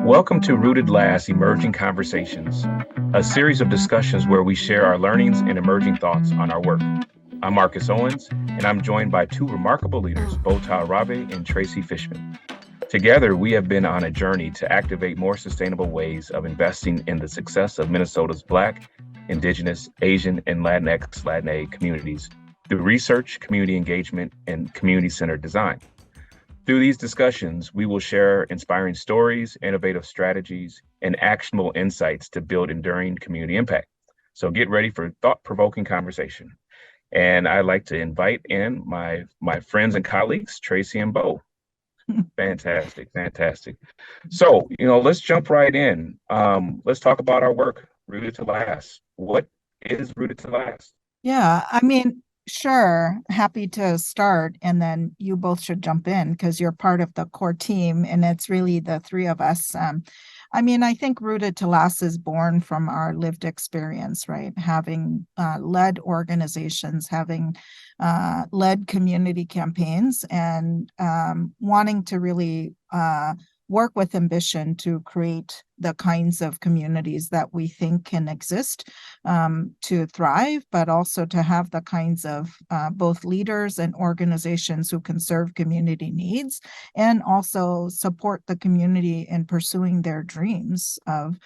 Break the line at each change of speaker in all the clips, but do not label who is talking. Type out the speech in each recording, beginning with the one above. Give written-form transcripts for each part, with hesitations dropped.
Welcome to Rooted Last Emerging Conversations, a series of discussions where we share our learnings and emerging thoughts on our work. I'm Marcus Owens, and I'm joined by two remarkable leaders, Bota Rabe and Tracy Fishman. Together, we have been on a journey to activate more sustainable ways of investing in the success of Minnesota's Black, Indigenous, Asian, and Latinx, Latina communities through research, community engagement, and community-centered design. Through these discussions, we will share inspiring stories, innovative strategies, and actionable insights to build enduring community impact. So get ready for thought-provoking conversation. And I'd like to invite in my friends and colleagues, Tracy and Bo. Fantastic, fantastic. So, let's jump right in. Let's talk about our work, Rooted to Last. What is Rooted to Last?
Yeah, sure. Happy to start, and then you both should jump in because you're part of the core team, and it's really the three of us. I think Rooted to Last is born from our lived experience, right? Having led organizations, having led community campaigns, and wanting to really work with ambition to create the kinds of communities that we think can exist to thrive, but also to have the kinds of both leaders and organizations who can serve community needs and also support the community in pursuing their dreams of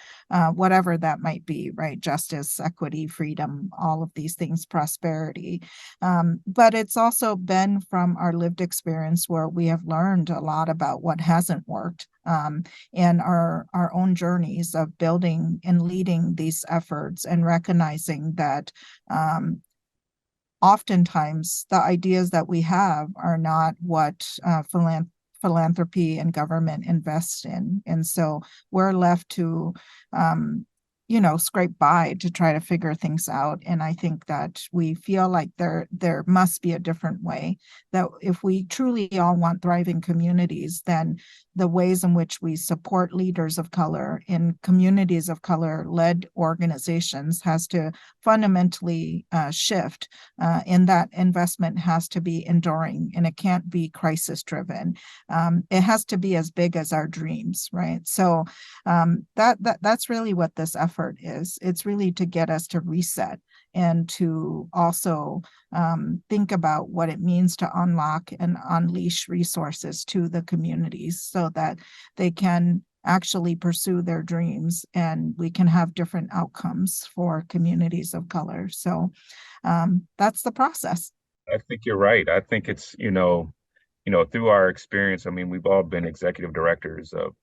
whatever that might be, right? Justice, equity, freedom, all of these things, prosperity. But it's also been from our lived experience where we have learned a lot about what hasn't worked and our own journeys of building and leading these efforts and recognizing that oftentimes the ideas that we have are not what philanthropy and government invest in. And so we're left to scrape by to try to figure things out. And I think that we feel like there must be a different way, that if we truly all want thriving communities, then the ways in which we support leaders of color in communities of color led organizations has to fundamentally shift, and that investment has to be enduring, and it can't be crisis driven. It has to be as big as our dreams, right? So that's really what this effort is. It's really to get us to reset and to also think about what it means to unlock and unleash resources to the communities so that they can actually pursue their dreams and we can have different outcomes for communities of color. So that's the process.
I think you're right. I think it's, through our experience, we've all been executive directors of,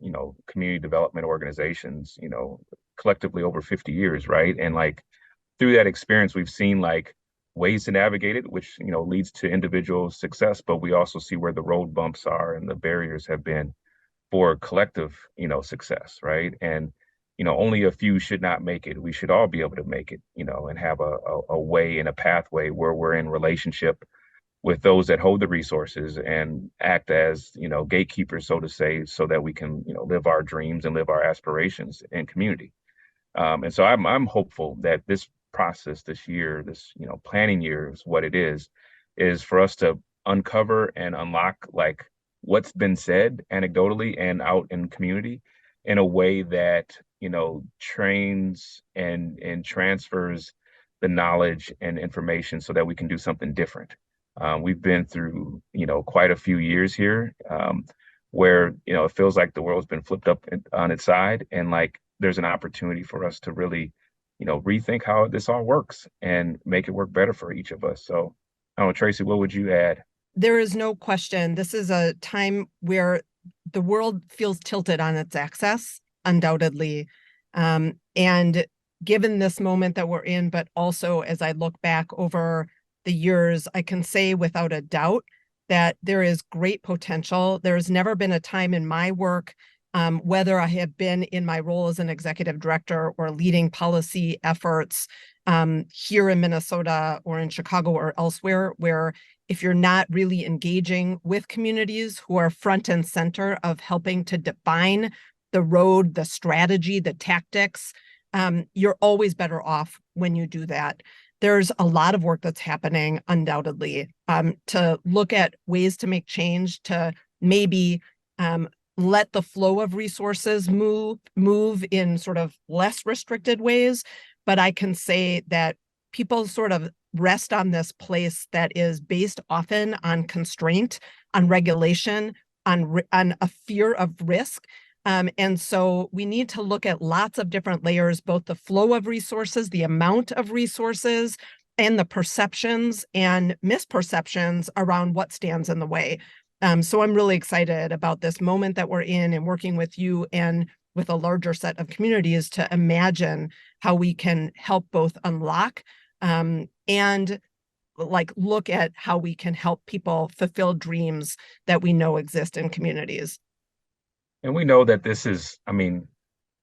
community development organizations, collectively over 50 years, right? And like through that experience, we've seen like ways to navigate it, which, leads to individual success, but we also see where the road bumps are and the barriers have been for collective, success, right? And, only a few should not make it. We should all be able to make it, and have a way and a pathway where we're in relationship with those that hold the resources and act as gatekeepers, so to say, so that we can live our dreams and live our aspirations in community. And so I'm hopeful that this process this year, this planning year, is what it is for us to uncover and unlock like what's been said anecdotally and out in community in a way that trains and transfers the knowledge and information so that we can do something different. We've been through, quite a few years here, where, it feels like the world's been flipped up on its side, and like there's an opportunity for us to really, rethink how this all works and make it work better for each of us. So, I don't know, Tracy, what would you add?
There is no question. This is a time where the world feels tilted on its axis, undoubtedly. And given this moment that we're in, but also as I look back over the years, I can say without a doubt that there is great potential. There has never been a time in my work, whether I have been in my role as an executive director or leading policy efforts here in Minnesota or in Chicago or elsewhere, where if you're not really engaging with communities who are front and center of helping to define the road, the strategy, the tactics, you're always better off when you do that. There's a lot of work that's happening, undoubtedly, to look at ways to make change, to maybe let the flow of resources move in sort of less restricted ways. But I can say that people sort of rest on this place that is based often on constraint, on regulation, on a fear of risk. And so we need to look at lots of different layers, both the flow of resources, the amount of resources, and the perceptions and misperceptions around what stands in the way. So I'm really excited about this moment that we're in and working with you and with a larger set of communities to imagine how we can help both unlock and like look at how we can help people fulfill dreams that we know exist in communities.
And we know that this is, I mean,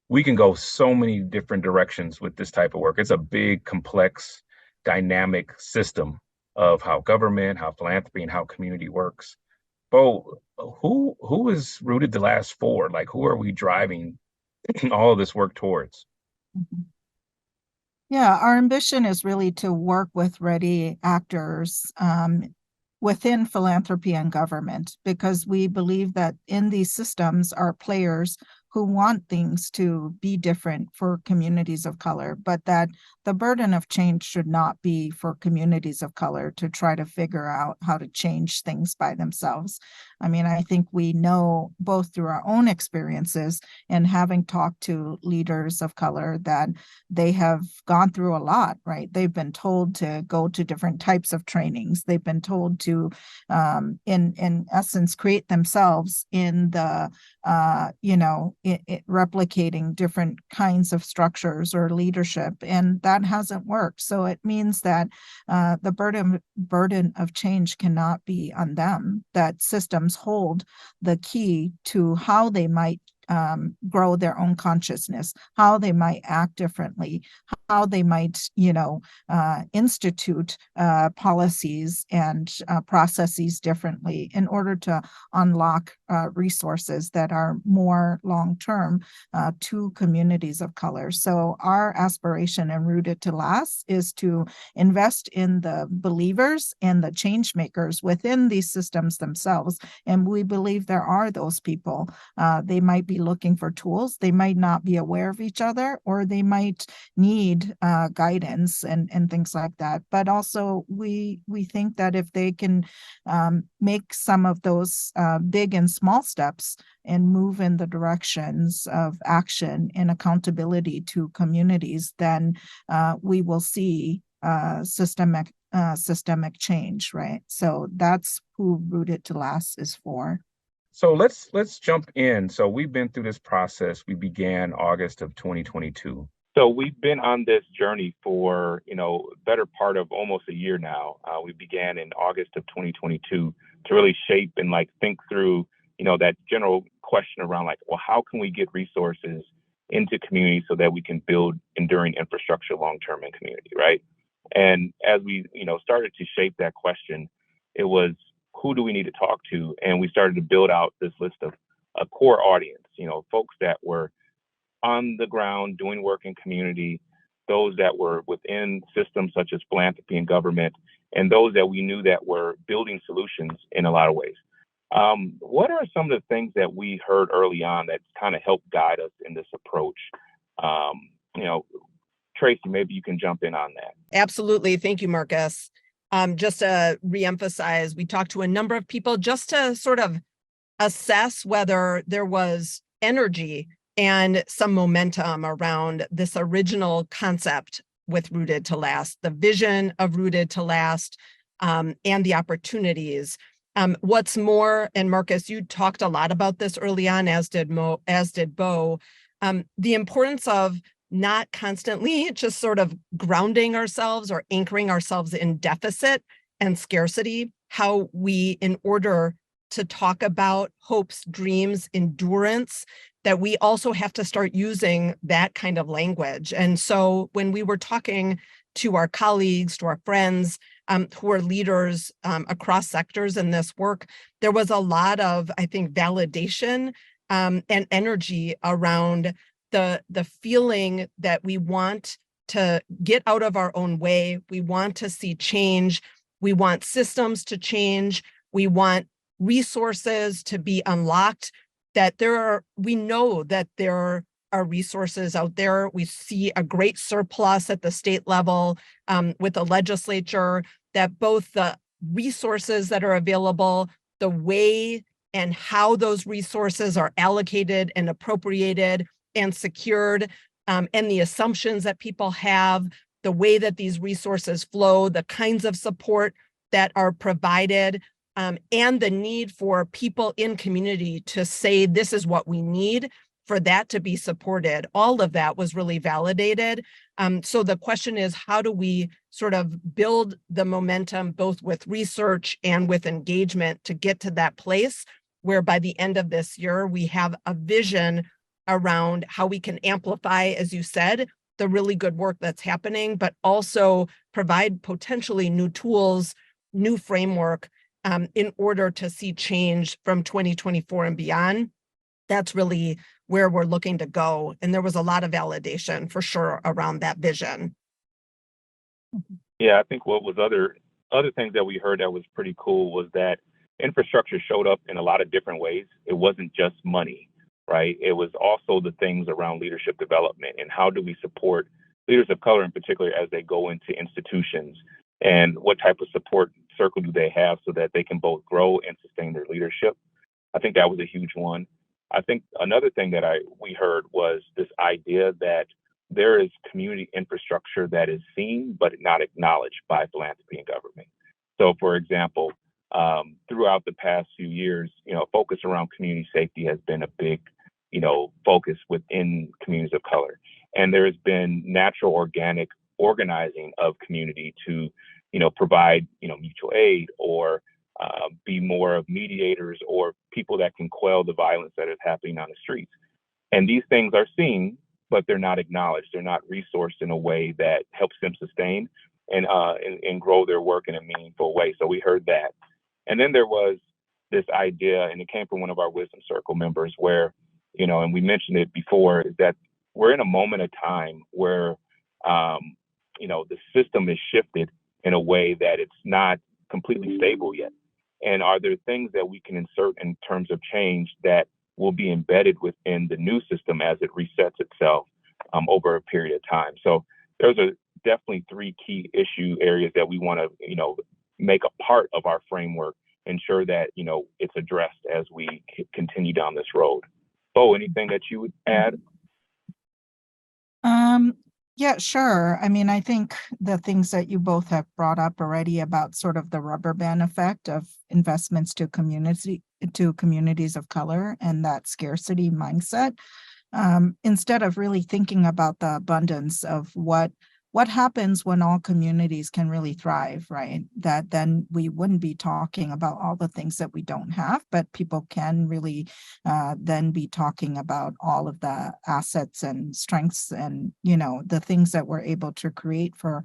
we can go so many different directions with this type of work. It's a big, complex, dynamic system of how government, how philanthropy, and how community works. Bo, who is Rooted to Last for? Like, who are we driving all of this work towards?
Mhm. Yeah, our ambition is really to work with ready actors within philanthropy and government, because we believe that in these systems are players who want things to be different for communities of color, but that the burden of change should not be for communities of color to try to figure out how to change things by themselves. I mean, I think we know both through our own experiences and having talked to leaders of color that they have gone through a lot, right? They've been told to go to different types of trainings. They've been told to, in essence, create themselves in the, replicating different kinds of structures or leadership, and that hasn't worked. So it means that the burden of change cannot be on them, that systems hold the key to how they might grow their own consciousness, how they might act differently, how they might, institute policies and processes differently in order to unlock resources that are more long-term to communities of color. So our aspiration in Rooted to Last is to invest in the believers and the change makers within these systems themselves. And we believe there are those people. They might be looking for tools, they might not be aware of each other, or they might need guidance and things like that. But also we think that if they can make some of those big and small steps and move in the directions of action and accountability to communities, then we will see systemic change, right? So that's who Rooted to Last is for.
So let's jump in. So we've been through this process. We began August of 2022. So we've been on this journey for, better part of almost a year now. We began in August of 2022 to really shape and think through, that general question around well, how can we get resources into communities so that we can build enduring infrastructure long-term in community, right? And as we, started to shape that question, it was, who do we need to talk to? And we started to build out this list of a core audience, folks that were on the ground doing work in community, those that were within systems such as philanthropy and government, and those that we knew that were building solutions in a lot of ways. What are some of the things that we heard early on that kind of helped guide us in this approach? Tracy, maybe you can jump in on that.
Absolutely. Thank you, Marcus. Just to reemphasize, we talked to a number of people just to sort of assess whether there was energy and some momentum around this original concept with Rooted to Last, the vision of Rooted to Last, and the opportunities. What's more, and Marcus, you talked a lot about this early on, as did Bo, the importance of not constantly just sort of grounding ourselves or anchoring ourselves in deficit and scarcity, how we, in order to talk about hopes, dreams, endurance, that we also have to start using that kind of language. And so when we were talking to our colleagues, to our friends who are leaders across sectors in this work, there was a lot of, I think, validation and energy around the feeling that we want to get out of our own way. We want to see change. We want systems to change. We want resources to be unlocked. that we know that there are resources out there. We see a great surplus at the state level with the legislature, that both the resources that are available, the way and how those resources are allocated and appropriated and secured, and the assumptions that people have, the way that these resources flow, the kinds of support that are provided, and the need for people in community to say, this is what we need, for that to be supported. All of that was really validated. So the question is, how do we sort of build the momentum, both with research and with engagement, to get to that place where by the end of this year, we have a vision around how we can amplify, as you said, the really good work that's happening, but also provide potentially new tools, new framework in order to see change from 2024 and beyond. That's really where we're looking to go. And there was a lot of validation for sure around that vision.
Yeah, I think what was other things that we heard that was pretty cool was that infrastructure showed up in a lot of different ways. It wasn't just money, right? It was also the things around leadership development and how do we support leaders of color in particular as they go into institutions, and what type of support circle do they have so that they can both grow and sustain their leadership. I think that was a huge one. I think another thing that we heard was this idea that there is community infrastructure that is seen but not acknowledged by philanthropy and government. So, for example, throughout the past few years, focus around community safety has been a big, focus within communities of color. And there has been natural, organic organizing of community to, provide, mutual aid or be more of mediators or people that can quell the violence that is happening on the streets. And these things are seen, but they're not acknowledged. They're not resourced in a way that helps them sustain and grow their work in a meaningful way. So we heard that. And then there was this idea, and it came from one of our Wisdom Circle members where, and we mentioned it before, is that we're in a moment of time where, the system is shifted in a way that it's not completely stable yet. And are there things that we can insert in terms of change that will be embedded within the new system as it resets itself over a period of time? So those are definitely three key issue areas that we want to, make a part of our framework, ensure that, it's addressed as we continue down this road. Bo, anything that you would add?
Yeah, sure. I mean, I think the things that you both have brought up already about sort of the rubber band effect of investments to communities of color and that scarcity mindset, instead of really thinking about the abundance of what happens when all communities can really thrive, right? That then we wouldn't be talking about all the things that we don't have, but people can really then be talking about all of the assets and strengths and, the things that we're able to create for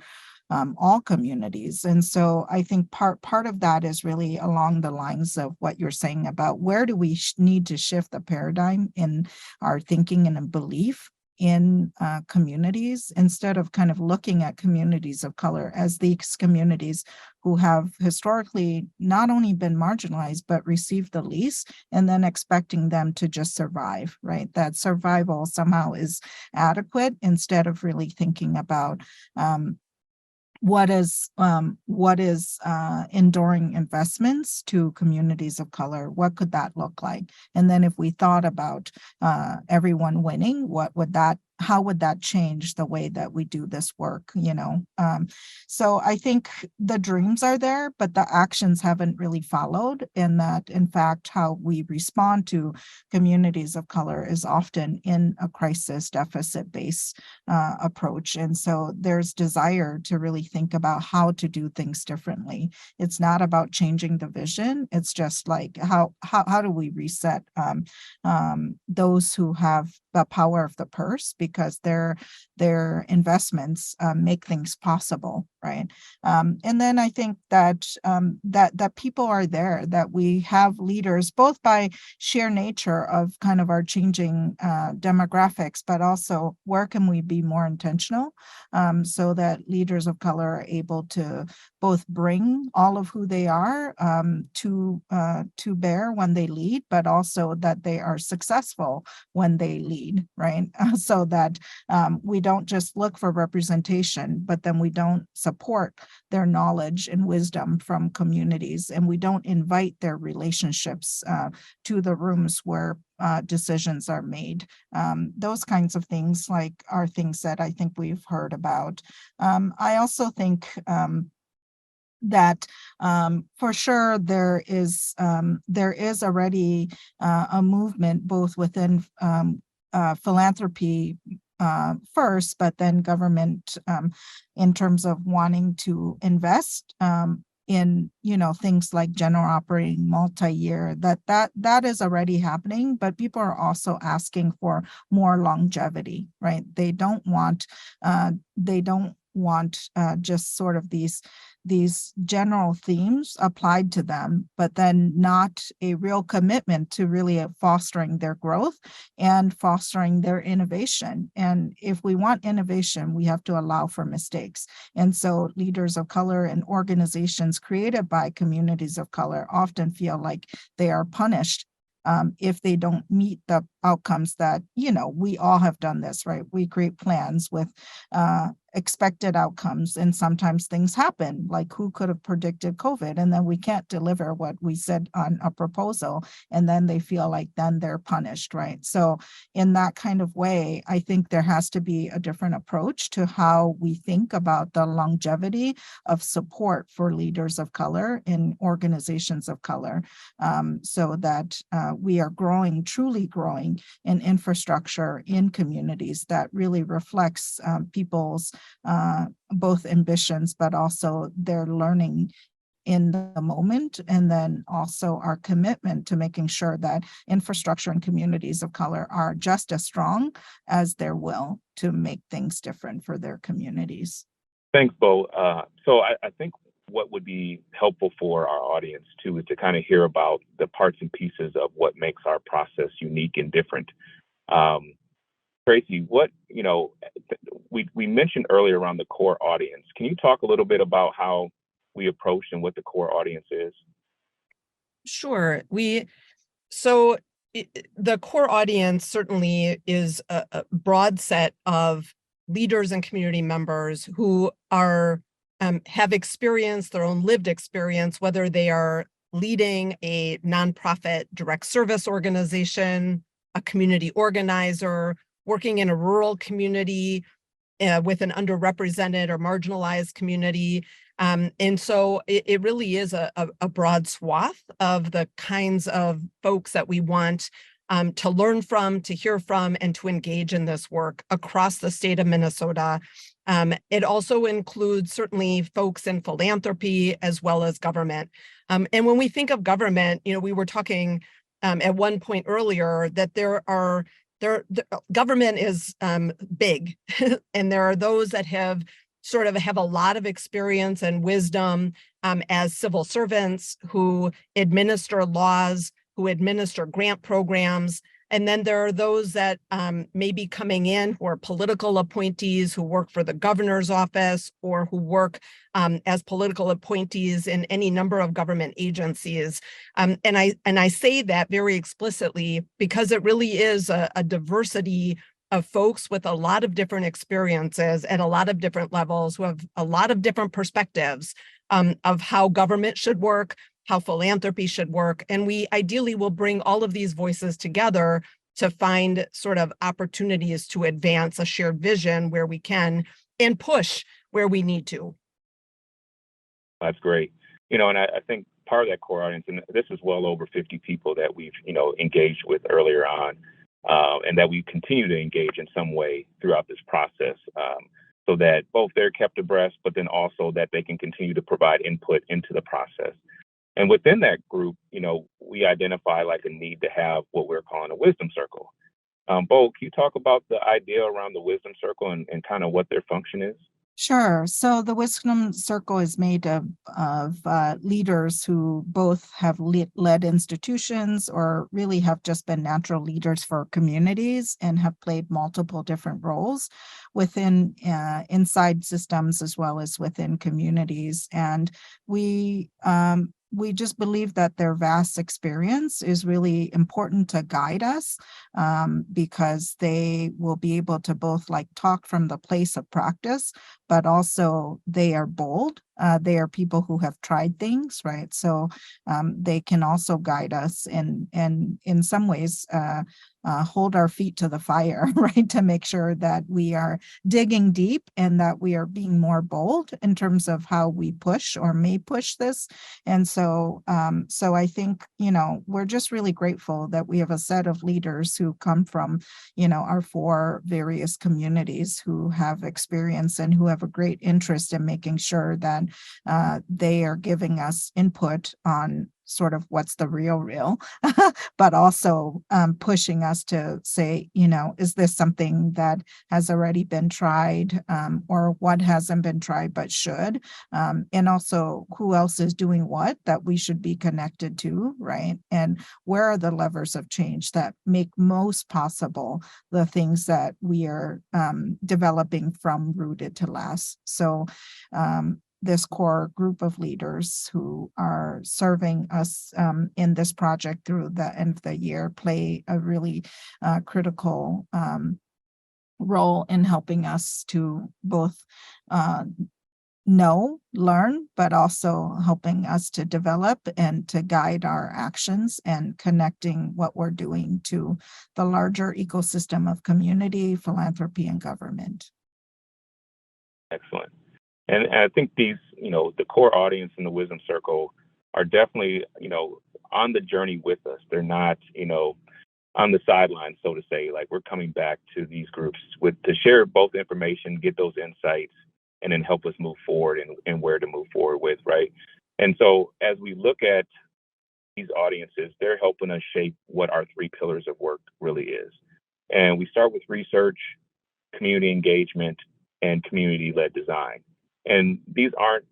all communities. And so I think part of that is really along the lines of what you're saying about where do we need to shift the paradigm in our thinking and belief in communities, instead of kind of looking at communities of color as these communities who have historically not only been marginalized, but received the least, and then expecting them to just survive, right? That survival somehow is adequate, instead of really thinking about what is enduring investments to communities of color? What could that look like? And then if we thought about everyone winning, how would that change the way that we do this work? So I think the dreams are there, but the actions haven't really followed. And that, in fact, how we respond to communities of color is often in a crisis deficit-based approach. And so there's desire to really think about how to do things differently. It's not about changing the vision. It's just like how do we reset those who have the power of the purse, because their investments make things possible, right? And then I think that that people are there, that we have leaders, both by sheer nature of kind of our changing demographics, but also where can we be more intentional, so that leaders of color are able to both bring all of who they are to bear when they lead, but also that they are successful when they lead, right? So that we don't just look for representation, but then we don't support their knowledge and wisdom from communities, and we don't invite their relationships to the rooms where decisions are made. Those kinds of things are things that I think we've heard about. I also think that for sure there is already a movement both within philanthropy first, but then government in terms of wanting to invest in things like general operating multi-year, that is already happening, but people are also asking for more longevity, right? They don't want just sort of these general themes applied to them, but then not a real commitment to really fostering their growth and fostering their innovation. And if we want innovation, we have to allow for mistakes. And so leaders of color and organizations created by communities of color often feel like they are punished if they don't meet the outcomes that, we all have done this, right? We create plans with expected outcomes, and sometimes things happen, like who could have predicted COVID, and then we can't deliver what we said on a proposal, and then they feel like then they're punished, right? So in that kind of way, I think there has to be a different approach to how we think about the longevity of support for leaders of color in organizations of color, so that we are truly growing in infrastructure in communities that really reflects people's both ambitions, but also their learning in the moment, and then also our commitment to making sure that infrastructure and communities of color are just as strong as their will to make things different for their communities.
Thanks, Bo. So I think what would be helpful for our audience too is to kind of hear about the parts and pieces of what makes our process unique and different. Tracy, we mentioned earlier around the core audience. Can you talk a little bit about how we approach and what the core audience is?
Sure. The core audience certainly is a broad set of leaders and community members who are have experienced their own lived experience, whether they are leading a nonprofit direct service organization, a community organizer, working in a rural community with an underrepresented or marginalized community. And so it really is a broad swath of the kinds of folks that we want to learn from, to hear from, and to engage in this work across the state of Minnesota. It also includes certainly folks in philanthropy as well as government. And when we think of government, we were talking at one point earlier that the government is big, and there are those that have a lot of experience and wisdom as civil servants who administer laws, who administer grant programs. And then there are those that may be coming in who are political appointees who work for the governor's office or who work as political appointees in any number of government agencies. And I say that very explicitly because it really is a diversity of folks with a lot of different experiences at a lot of different levels, who have a lot of different perspectives of how government should work, how philanthropy should work. And we ideally will bring all of these voices together to find sort of opportunities to advance a shared vision where we can and push where we need to.
That's great. And I think part of that core audience, and this is well over 50 people that we've, engaged with earlier on, and that we continue to engage in some way throughout this process, so that both they're kept abreast, but then also that they can continue to provide input into the process. And within that group, we identify like a need to have what we're calling a wisdom circle. Bo, can you talk about the idea around the wisdom circle and kind of what their function is?
Sure. So the Wisdom Circle is made of leaders who both have led institutions or really have just been natural leaders for communities and have played multiple different roles within inside systems as well as within communities. And we just believe that their vast experience is really important to guide us because they will be able to both like talk from the place of practice, but also they are bold. They are people who have tried things, right? So they can also guide us and in some ways hold our feet to the fire, right? To make sure that we are digging deep and that we are being more bold in terms of how we push or may push this. And so I think, we're just really grateful that we have a set of leaders who come from, our 4 various communities who have experience and who have a great interest in making sure that they are giving us input on sort of what's the real, but also pushing us to say, is this something that has already been tried or what hasn't been tried but should? And also who else is doing what that we should be connected to, right? And where are the levers of change that make most possible the things that we are developing from rooted to last? So this core group of leaders who are serving us in this project through the end of the year play a really critical role in helping us to both know, learn, but also helping us to develop and to guide our actions and connecting what we're doing to the larger ecosystem of community, philanthropy, and government.
Excellent. And I think these, the core audience in the Wisdom Circle are definitely, on the journey with us. They're not, on the sidelines, so to say. Like, we're coming back to these groups to share both information, get those insights, and then help us move forward and where to move forward with, right? And so as we look at these audiences, they're helping us shape what our 3 pillars of work really is. And we start with research, community engagement, and community-led design. And these aren't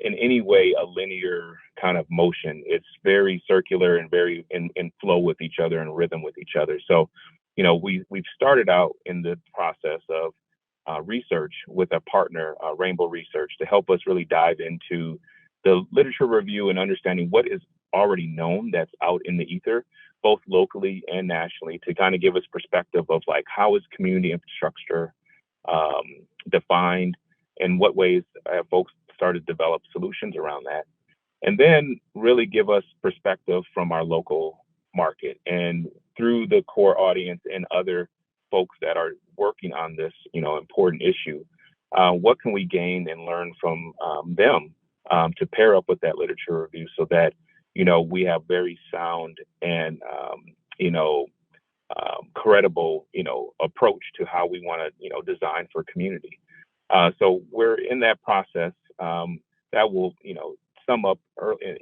in any way a linear kind of motion. It's very circular and very in flow with each other and rhythm with each other. So, we've started out in the process of research with a partner, Rainbow Research, to help us really dive into the literature review and understanding what is already known that's out in the ether, both locally and nationally, to kind of give us perspective of like, how is community infrastructure defined, in what ways have folks started to develop solutions around that, and then really give us perspective from our local market and through the core audience and other folks that are working on this, important issue. What can we gain and learn from them to pair up with that literature review so that, we have very sound and, credible, approach to how we want to, design for community. So we're in that process that will, sum up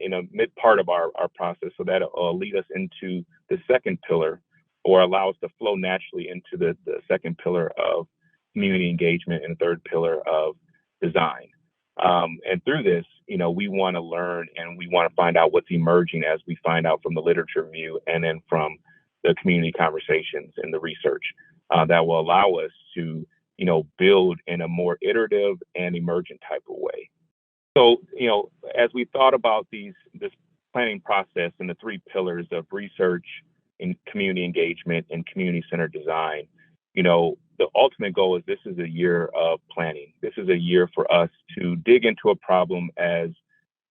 in a mid part of our process, so that will lead us into the second pillar, or allow us to flow naturally into the second pillar of community engagement and the third pillar of design. And through this, we want to learn and we want to find out what's emerging as we find out from the literature review and then from the community conversations and the research that will allow us to build in a more iterative and emergent type of way. So, as we thought about this planning process and the 3 pillars of research and community engagement and community-centered design, the ultimate goal is this is a year of planning. This is a year for us to dig into a problem as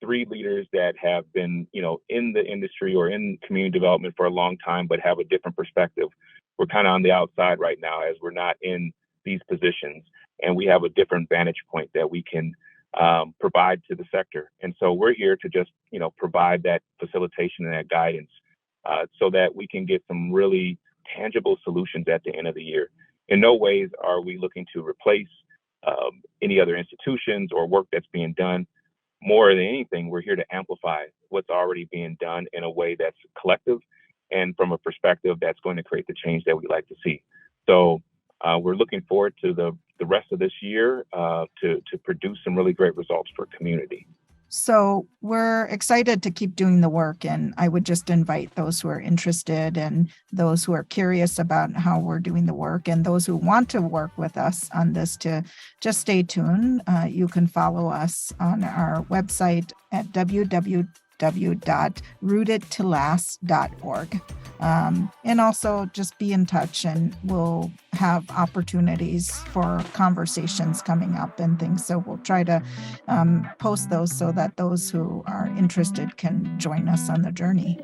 3 leaders that have been, in the industry or in community development for a long time, but have a different perspective. We're kind of on the outside right now as we're not in these positions, and we have a different vantage point that we can provide to the sector. And so we're here to just, provide that facilitation and that guidance so that we can get some really tangible solutions at the end of the year. In no ways are we looking to replace any other institutions or work that's being done. More than anything, we're here to amplify what's already being done in a way that's collective and from a perspective that's going to create the change that we like to see. So we're looking forward to the the rest of this year to produce some really great results for community.
So we're excited to keep doing the work, and I would just invite those who are interested and those who are curious about how we're doing the work and those who want to work with us on this to just stay tuned. You can follow us on our website at www.rootedtolast.org. And also just be in touch, and we'll have opportunities for conversations coming up and things. So we'll try to post those so that those who are interested can join us on the journey.